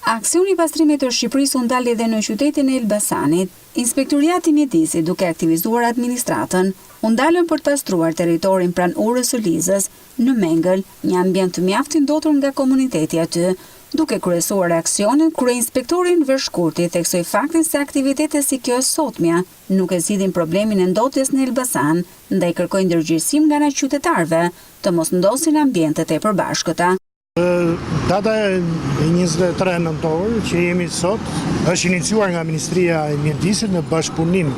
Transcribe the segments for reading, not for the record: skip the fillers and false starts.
Aksioni i pastrimit të Shqipërisë u ndal edhe në qytetin e Elbasanit. Inspektoriati i Mjedisit, duke aktivizuar administratën, u ndalën për të pastruar territorin pranë urës së Lizës në Mengel, një ambient mjaft i ndotur nga komuniteti aty, duke kryesuar aksionin kryeinspektorin Shkurti theksoi faktin se aktivitete si kjo e sotmja nuk e zgjidhin problemin e ndotjes në Elbasan, ndaj kërkojnë ndërgjegjësim nga ana e qytetarëve të mos ndosin ambientet e përbashkëta. Data e 23 nëntor që jemi sot është iniciuar nga Ministria e Mjedisit në bashkëpunim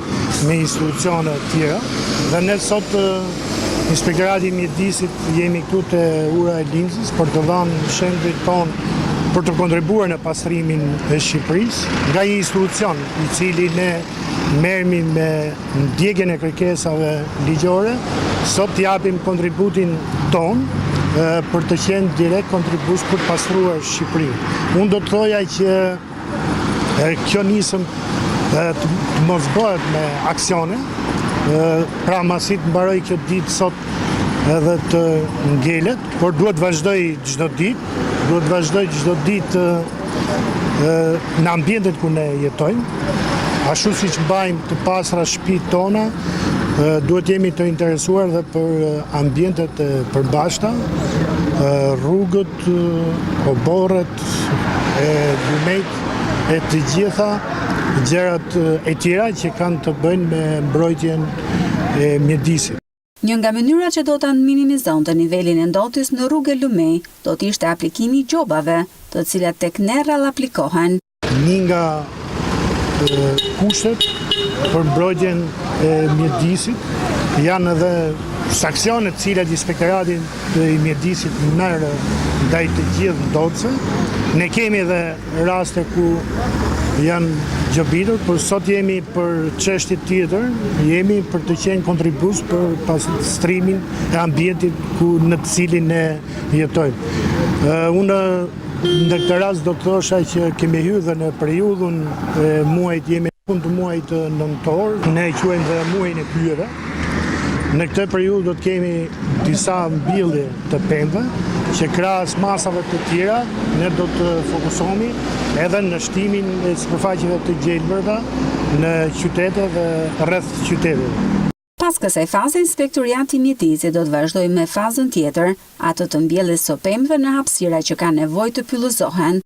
me institucione të tjera dhe ne sot Inspektorati i Mjedisit jemi këtu te ura e Linzës për të dhënë shembujt tonë për të kontribuar në pastrimin e Shqipërisë nga një institucion i cili ne merremi me ndjekjen e kërkesave ligjore, sot japim kontributin tonë për të qenë direkt kontribues për të pastruar Shqipërinë. Unë do të thoja që kjo nisëm të mos bëhet me aksione, pra masit mbaroj kjo ditë sot edhe të ngelet, por duhet vazhdoj çdo ditë, në ambientet ku ne jetojmë, ashtu siç mbajmë të pastra shtëpitë tona, duhet jemi të interesuar dhe për ambientet e përbashkëta, rrugët, oborret, lumejt, e të gjitha gjërat e tjera që kanë të bëjnë me mbrojtjen e mjedisit. Një nga mënyrat që do të minimizonte nivelin e ndotjes në rrugë Lumej do të ishte aplikimi i gjobave, të cilat tek ne rrallë aplikohen. Një nga kushtet për mbrojtjen e mjedisit janë edhe saksionet të cilat Inspektorati i Mjedisit merr ndaj të gjithë ndotëse. Ne kemi edhe raste ku janë gjobitur, por sot jemi për çështje tjetër, jemi për të qenë kontribues për pastrimin e ambientit në të cilin ne jetojmë. Unë në këtë rast do të thosha që kemi hyrë dhe në periudhën e muajit jemi fund të muajit nëntor, ne e quajmë dhe muajin e pyjeve. Në këtë periudhë do të kemi disa mbyllje të pemëve, që krahas masave të tjera, ne do të fokusohemi edhe në shtimin e sipërfaqeve të gjelbërta në qytete dhe rreth qyteteve. Pas kësaj faze, Inspektoriati i Mjedisit do të vazhdojë me fazën tjetër, atë të mbjelljes së pemëve në hapësira që kanë nevojë të pyllëzohen.